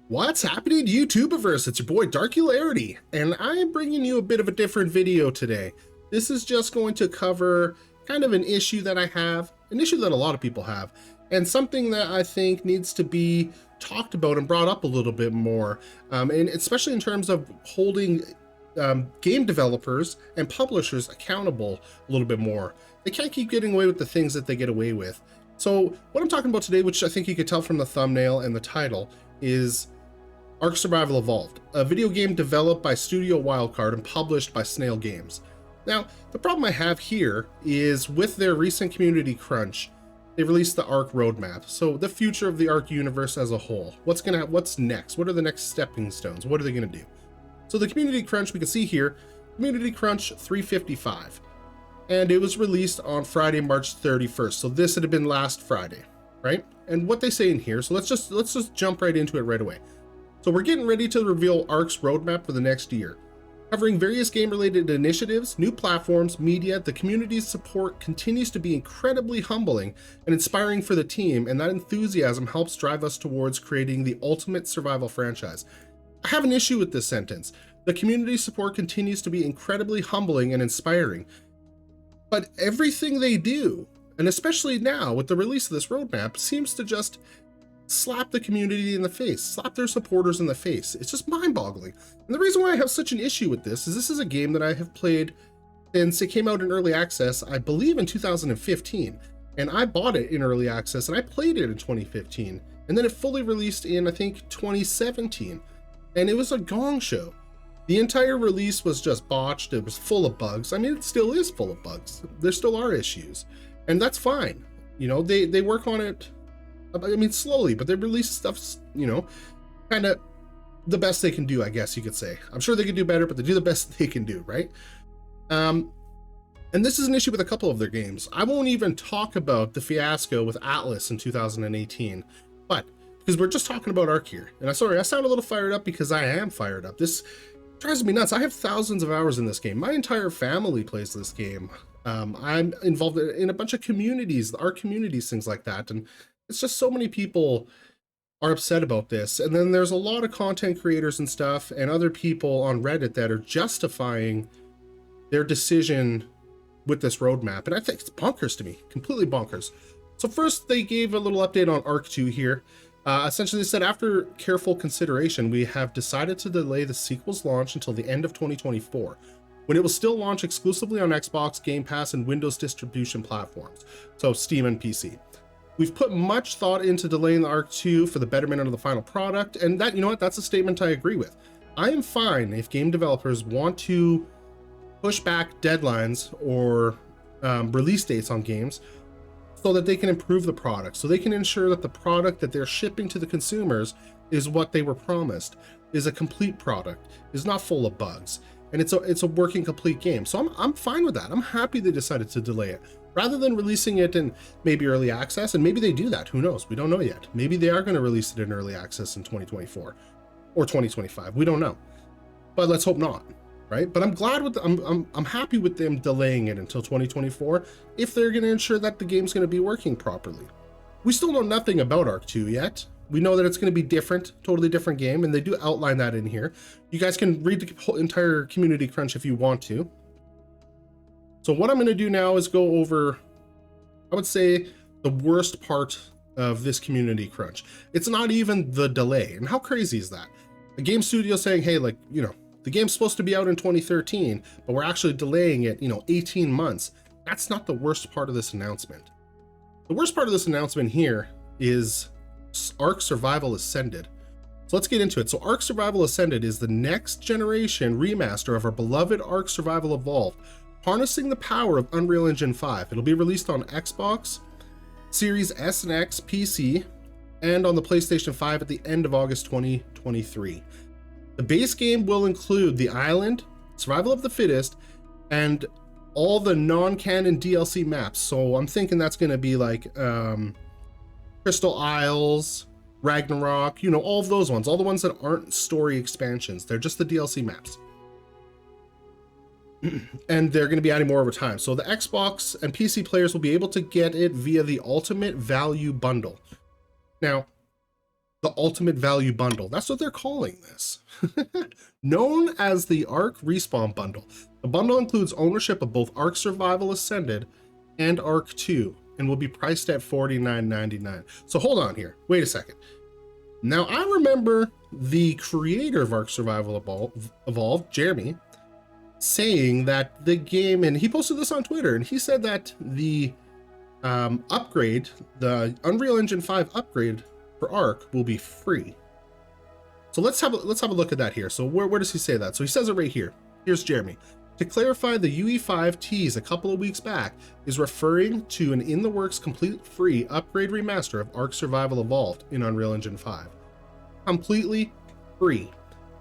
What's happening, YouTubiverse? It's your boy Darkularity, and I am bringing you a bit of a different video today. This is just going to cover kind of an issue that I have, an issue that a lot of people have, and something that I think needs to be talked about and brought up a little bit more, and especially in terms of holding game developers and publishers accountable a little bit more. They can't keep getting away with the things that they get away with. So what I'm talking about today, which I think you could tell from the thumbnail and the title, is ARK Survival Evolved, a video game developed by Studio Wildcard and published by Snail Games. Now, the problem I have here is with their recent community crunch, they released the ARK roadmap. So the future of the ARK universe as a whole. What's next? What are the next stepping stones? What are they gonna do? So the community crunch, we can see here, community crunch 355. And it was released on Friday, March 31st. So this had been last Friday, right? And what they say in here, so let's just jump right into it right away. So we're getting ready to reveal ARK's roadmap for the next year. Covering various game-related initiatives, new platforms, media, the community's support continues to be incredibly humbling and inspiring for the team, and that enthusiasm helps drive us towards creating the ultimate survival franchise. I have an issue with this sentence. The community support continues to be incredibly humbling and inspiring, but everything they do, and especially now with the release of this roadmap, seems to just slap the community in the face, slap their supporters in the face. It's just mind-boggling. And the reason why I have such an issue with this is a game that I have played since it came out in early access, I believe in 2015. And I bought it in early access and I played it in 2015. And then it fully released in, I think, 2017. And it was a gong show. The entire release was just botched. It was full of bugs. I mean, it still is full of bugs. There still are issues. And that's fine. You know, they work on it, I mean, slowly, but they release stuff, you know, kind of the best they can do, I guess you could say. I'm sure they could do better, but they do the best they can do, right? And this is an issue with a couple of their games. I won't even talk about the fiasco with Atlas in 2018, but because we're just talking about ARK here. And I'm sorry, I sound a little fired up because I am fired up. This drives me nuts. I have thousands of hours in this game. My entire family plays this game. I'm involved in a bunch of communities, ARK communities, things like that. And it's just so many people are upset about this. And then there's a lot of content creators and stuff and other people on Reddit that are justifying their decision with this roadmap. And I think it's bonkers to me, completely bonkers. So first they gave a little update on ARK 2 here. Essentially they said, after careful consideration, we have decided to delay the sequel's launch until the end of 2024, when it will still launch exclusively on Xbox, Game Pass, and Windows distribution platforms. So Steam and PC. We've put much thought into delaying the ARK 2 for the betterment of the final product, and that, you know what, that's a statement I agree with. I am fine if game developers want to push back deadlines or release dates on games so that they can improve the product, so they can ensure that the product that they're shipping to the consumers is what they were promised, is a complete product, is not full of bugs, and it's a working complete game. So I'm fine with that. I'm happy they decided to delay it, rather than releasing it in maybe early access, and maybe they do that, who knows, we don't know yet. Maybe they are going to release it in early access in 2024 or 2025, we don't know, but let's hope not, right? But I'm glad with I'm happy with them delaying it until 2024 if they're going to ensure that the game's going to be working properly. We still know nothing about ARK 2 yet. We know that it's going to be different, totally different game, and they do outline that in here. You guys can read the whole entire community crunch if you want to. So what I'm going to do now is go over, I would say, the worst part of this community crunch. It's not even the delay. And how crazy is that? A game studio saying, hey, like, you know, the game's supposed to be out in 2013, but we're actually delaying it, you know, 18 months. That's not the worst part of this announcement. The worst part of this announcement here is ARK Survival Ascended. So let's get into it. So ARK Survival Ascended is the next generation remaster of our beloved ARK Survival Evolved, harnessing the power of Unreal Engine 5. It'll be released on Xbox, Series S and X, PC, and on the PlayStation 5 at the end of August 2023. The base game will include the island, Survival of the Fittest, and all the non-canon DLC maps. So I'm thinking that's going to be like Crystal Isles, Ragnarok, you know, all of those ones, all the ones that aren't story expansions. They're just the DLC maps. And they're going to be adding more over time. So the Xbox and PC players will be able to get it via the Ultimate Value Bundle. Now, the ultimate value bundle. That's what they're calling this. Known as the ARK Respawn Bundle. The bundle includes ownership of both ARK Survival Ascended and ARK 2 and will be priced at $49.99. So hold on here. Wait a second. Now, I remember the creator of ARK Survival Evolved, Jeremy, saying that the game, and he posted this on Twitter, and he said that the upgrade, the Unreal Engine 5 upgrade for ARK will be free. So let's have a look at that here. So where does he say that? So he says it right here. Here's Jeremy. To clarify, the UE5 tease a couple of weeks back is referring to an in-the-works complete free upgrade remaster of ARK Survival Evolved in Unreal Engine 5. Completely free.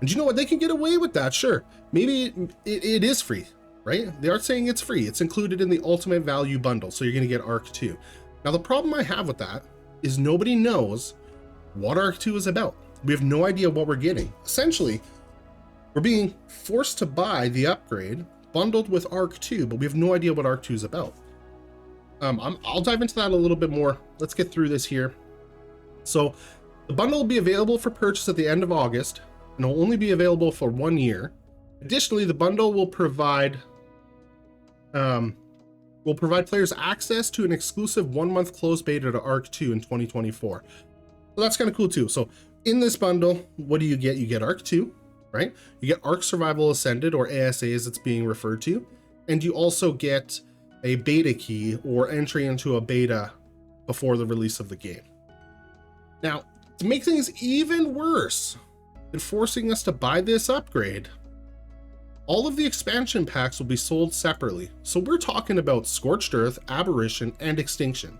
And you know what? They can get away with that, sure. Maybe it is free, right? They are saying it's free. It's included in the Ultimate Value Bundle, so you're going to get ARK 2. Now, the problem I have with that is nobody knows what ARK 2 is about. We have no idea what we're getting. Essentially, we're being forced to buy the upgrade bundled with ARK 2, but we have no idea what ARK 2 is about. I'll dive into that a little bit more. Let's get through this here. So the bundle will be available for purchase at the end of August, and will only be available for 1 year. Additionally, the bundle will provide players access to an exclusive 1-month closed beta to ARK 2 in 2024. So that's kind of cool too. So in this bundle, what do you get? You get ARK 2, right? You get ARK Survival Ascended, or ASA as it's being referred to, and you also get a beta key or entry into a beta before the release of the game. Now, to make things even worse than forcing us to buy this upgrade, all of the expansion packs will be sold separately. So we're talking about Scorched Earth, Aberration, and Extinction.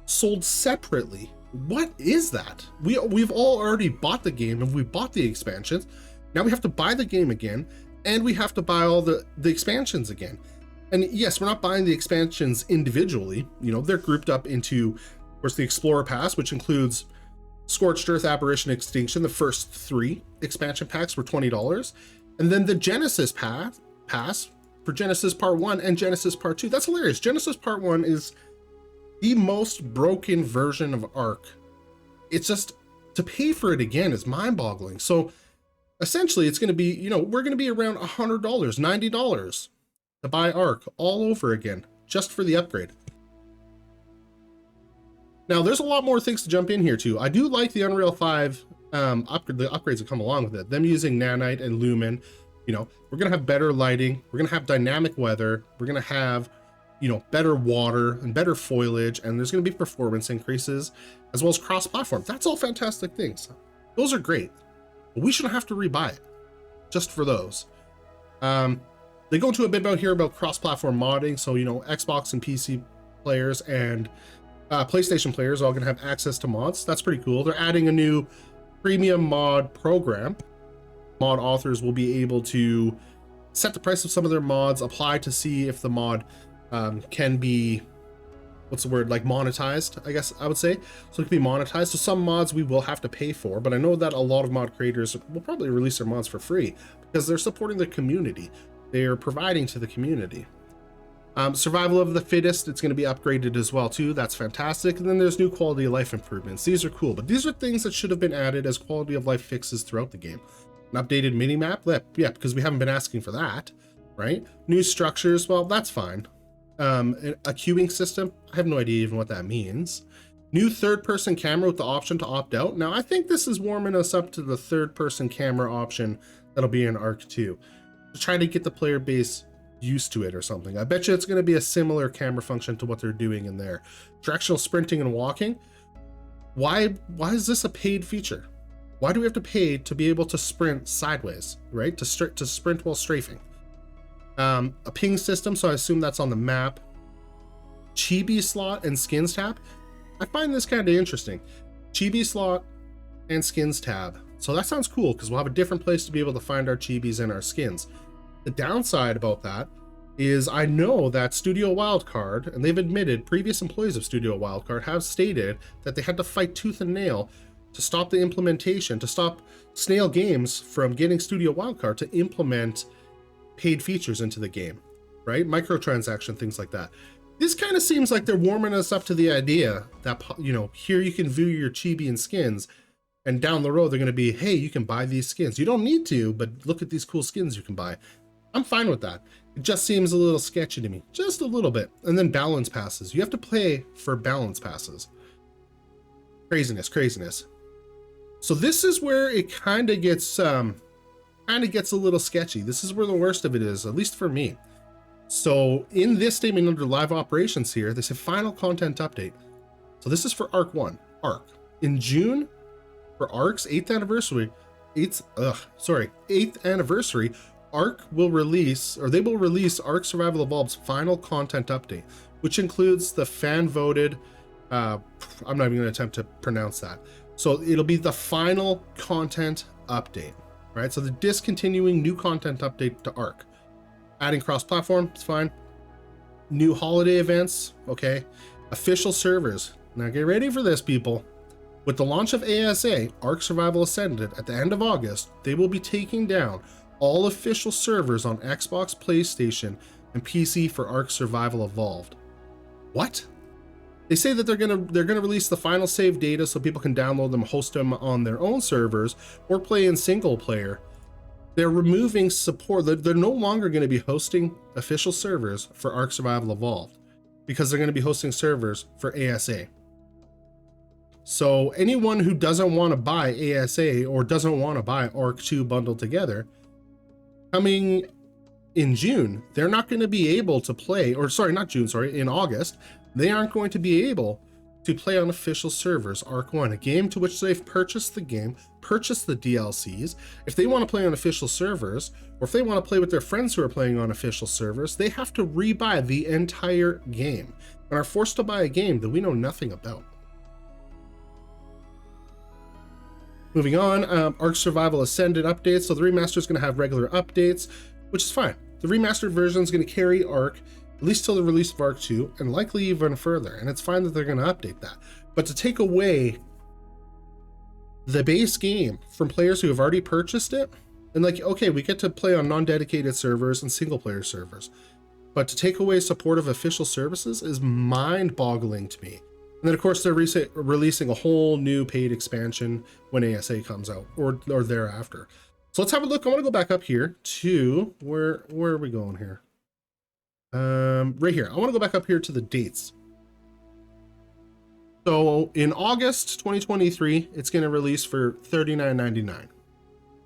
Sold separately. What is that? We've all already bought the game and we bought the expansions. Now we have to buy the game again, and we have to buy all the expansions again. And yes, we're not buying the expansions individually. You know, they're grouped up into, of course, the Explorer Pass, which includes Scorched Earth, Aberration, Extinction. The first 3 expansion packs were $20. And then the Genesis Pass for Genesis Part 1 and Genesis Part 2. That's hilarious. Genesis Part 1 is the most broken version of ARK. It's just, to pay for it again is mind-boggling. So essentially it's going to be, you know, we're going to be around $100, $90 to buy ARK all over again, just for the upgrade. Now there's a lot more things to jump in here too. I do like the Unreal 5 the upgrades that come along with it. Them using nanite and lumen. You know, we're going to have better lighting. We're going to have dynamic weather. We're going to have, you know, better water and better foliage, and there's going to be performance increases as well as cross-platform. That's all fantastic things. Those are great, but we shouldn't have to rebuy it just for those. They go into a bit about here about cross-platform modding. So, you know, Xbox and PC players and PlayStation players are all going to have access to mods. That's pretty cool. They're adding a new premium mod program. Mod authors will be able to set the price of some of their mods, apply to see if the mod can be, what's the word, like monetized, I guess I would say. So it can be monetized. So some mods we will have to pay for, but I know that a lot of mod creators will probably release their mods for free because they're supporting the community. They're providing to the community. Survival of the Fittest, it's going to be upgraded as well too. That's fantastic. And then there's new quality of life improvements. These are cool, but these are things that should have been added as quality of life fixes throughout the game. An updated mini map, yeah, because we haven't been asking for that, right? New structures, well, that's fine. A queuing system, I have no idea even what that means. New third-person camera with the option to opt out. Now, I think this is warming us up to the third-person camera option that'll be in ARK 2. To try to get the player base used to it or something. I bet you it's going to be a similar camera function to what they're doing in there. Directional sprinting and walking. Why is this a paid feature? Why do we have to pay to be able to sprint sideways, right? To sprint while strafing. A ping system, so I assume that's on the map. Chibi slot and skins tab. I find this kind of interesting. Chibi slot and skins tab. So that sounds cool because we'll have a different place to be able to find our chibis and our skins. The downside about that is I know that Studio Wildcard, and they've admitted, previous employees of Studio Wildcard have stated that they had to fight tooth and nail to stop the implementation, to stop Snail Games from getting Studio Wildcard to implement paid features into the game, right? Microtransaction, things like that. This kind of seems like they're warming us up to the idea that, you know, here you can view your chibi and skins, and down the road they're going to be, hey, you can buy these skins. You don't need to, but look at these cool skins you can buy. I'm fine with that. It just seems a little sketchy to me, just a little bit. And then balance passes. You have to pay for balance passes. Craziness, craziness. So this is where it kind of gets a little sketchy. This is where the worst of it is, at least for me. So in this statement under live operations here, they say final content update. So this is for ARK 1, ARK. In June, for ARK's 8th anniversary, ARK will release, or they will release ARK Survival Evolved's final content update, which includes the fan-voted, I'm not even going to attempt to pronounce that. So it'll be the final content update, right? So the discontinuing new content update to ARK. Adding cross-platform, it's fine. New holiday events, okay. Official servers. Now get ready for this, people. With the launch of ASA, ARK Survival Ascended, at the end of August, they will be taking down all official servers on Xbox, PlayStation, and PC for ARK Survival Evolved. What? They say that they're gonna release the final save data so people can download them, host them on their own servers, or play in single player. They're removing support. They're no longer going to be hosting official servers for ARK Survival Evolved because they're going to be hosting servers for ASA. So anyone who doesn't want to buy ASA or doesn't want to buy ARK 2 bundled together, coming in June, they're not going to be able to play, or sorry, not June, sorry, in August, they aren't going to be able to play on official servers ARK 1, a game to which they've purchased the game, purchased the DLCs. If they want to play on official servers, or if they want to play with their friends who are playing on official servers, they have to rebuy the entire game and are forced to buy a game that we know nothing about. Moving on, ARK Survival Ascended updates. So the remaster is going to have regular updates, which is fine. The remastered version is going to carry ARK at least till the release of ARK 2, and likely even further, and it's fine that they're going to update that. But to take away the base game from players who have already purchased it, and like, okay, we get to play on non-dedicated servers and single-player servers, but to take away support of official services is mind-boggling to me. And then, of course, they're releasing a whole new paid expansion when ASA comes out, or thereafter. So let's have a look. I want to go back up here to, where are we going here? Right here. I want to go back up here to the dates. So in August 2023, it's going to release for $39.99.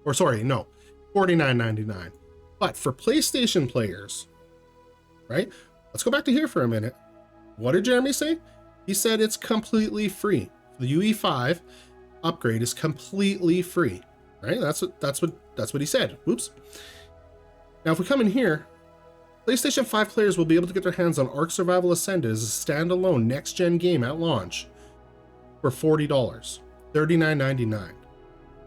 Or sorry, no, $49.99. But for PlayStation players, right? Let's go back to here for a minute. What did Jeremy say? He said it's completely free. The UE5 upgrade is completely free, right? That's what he said. Oops. Now, if we come in here, PlayStation 5 players will be able to get their hands on ARK Survival Ascended as a standalone next-gen game at launch for $40, $39.99.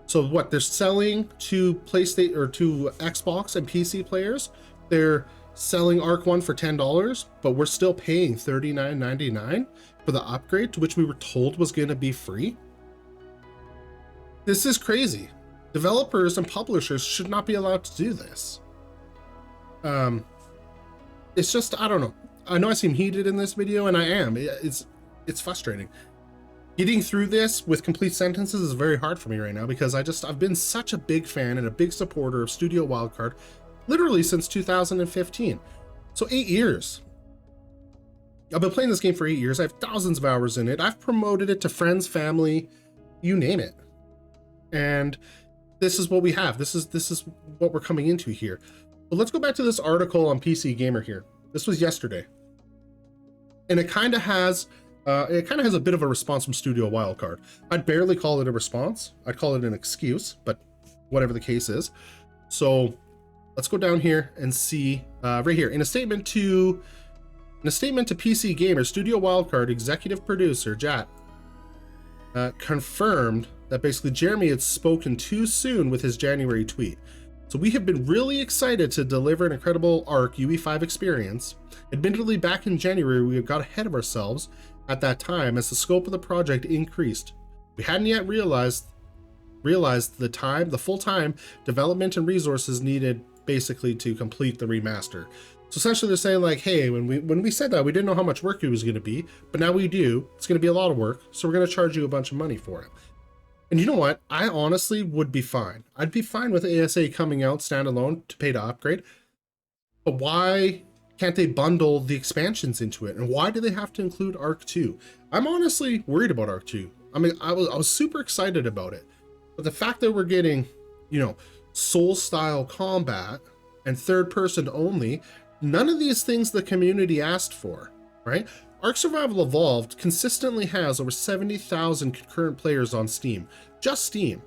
So what they're selling to PlayStation or to Xbox and PC players, they're selling ARK 1 for $10, but we're still paying $39.99 for the upgrade, to which we were told was going to be free. This is crazy. Developers and publishers should not be allowed to do this. It's just, I don't know. I know I seem heated in this video, and I am. It's frustrating. Getting through this with complete sentences is very hard for me right now because I've been such a big fan and a big supporter of Studio Wildcard, literally since 2015. So 8 years. I've been playing this game for 8 years. I have thousands of hours in it. I've promoted it to friends, family, you name it. And this is what we have. This is what we're coming into here. But let's go back to this article on PC Gamer here. This was yesterday. And it kind of has a bit of a response from Studio Wildcard. I'd barely call it a response. I'd call it an excuse, but whatever the case is. So let's go down here and see right here. In a statement to PC Gamer, Studio Wildcard executive producer Jat confirmed that basically Jeremy had spoken too soon with his January tweet. So we have been really excited to deliver an incredible ARK UE5 experience. Admittedly, back in January, we got ahead of ourselves at that time as the scope of the project increased. We hadn't yet realized the full-time development and resources needed basically to complete the remaster. So essentially they're saying like, hey, when we said that, we didn't know how much work it was going to be, but now we do. It's going to be a lot of work, so we're going to charge you a bunch of money for it. And you know what? I honestly would be fine. I'd be fine with ASA coming out standalone to pay to upgrade. But why can't they bundle the expansions into it? And why do they have to include ARK 2? I'm honestly worried about ARK 2. I mean, I was super excited about it. But the fact that we're getting, you know, soul-style combat and third-person only, none of these things the community asked for, right? ARK Survival Evolved consistently has over 70,000 concurrent players on Steam. Just Steam.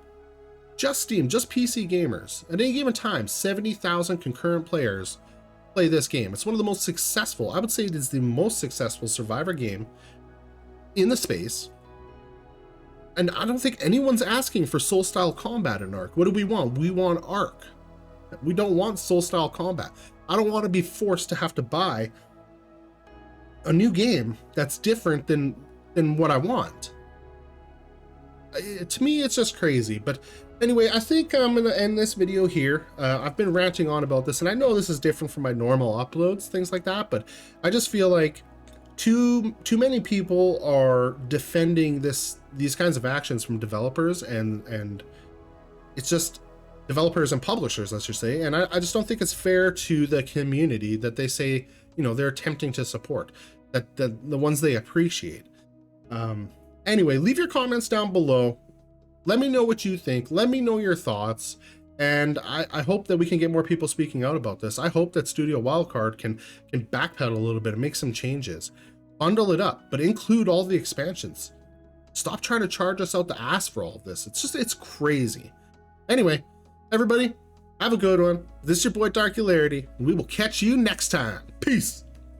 Just Steam, just PC gamers. At any given time, 70,000 concurrent players play this game. It's one of the most successful, I would say it is the most successful survivor game in the space. And I don't think anyone's asking for soul-style combat in ARK. What do we want? We want ARK. We don't want soul-style combat. I don't want to be forced to have to buy a new game that's different than what I want. To me, it's just crazy. But anyway, I think I'm going to end this video here. I've been ranting on about this, and I know this is different from my normal uploads, things like that, but I just feel like too many people are defending these kinds of actions from developers, and it's just developers and publishers, let's just say, and I just don't think it's fair to the community that they say, you know, they're attempting to support, that the ones they appreciate. Anyway, leave your comments down below. Let me know what you think. Let me know your thoughts. And I hope that we can get more people speaking out about this. I hope that Studio Wildcard can backpedal a little bit and make some changes. Bundle it up, but include all the expansions. Stop trying to charge us out the ass for all of this. It's crazy. Anyway, everybody, have a good one. This is your boy Darkularity, and we will catch you next time. Peace.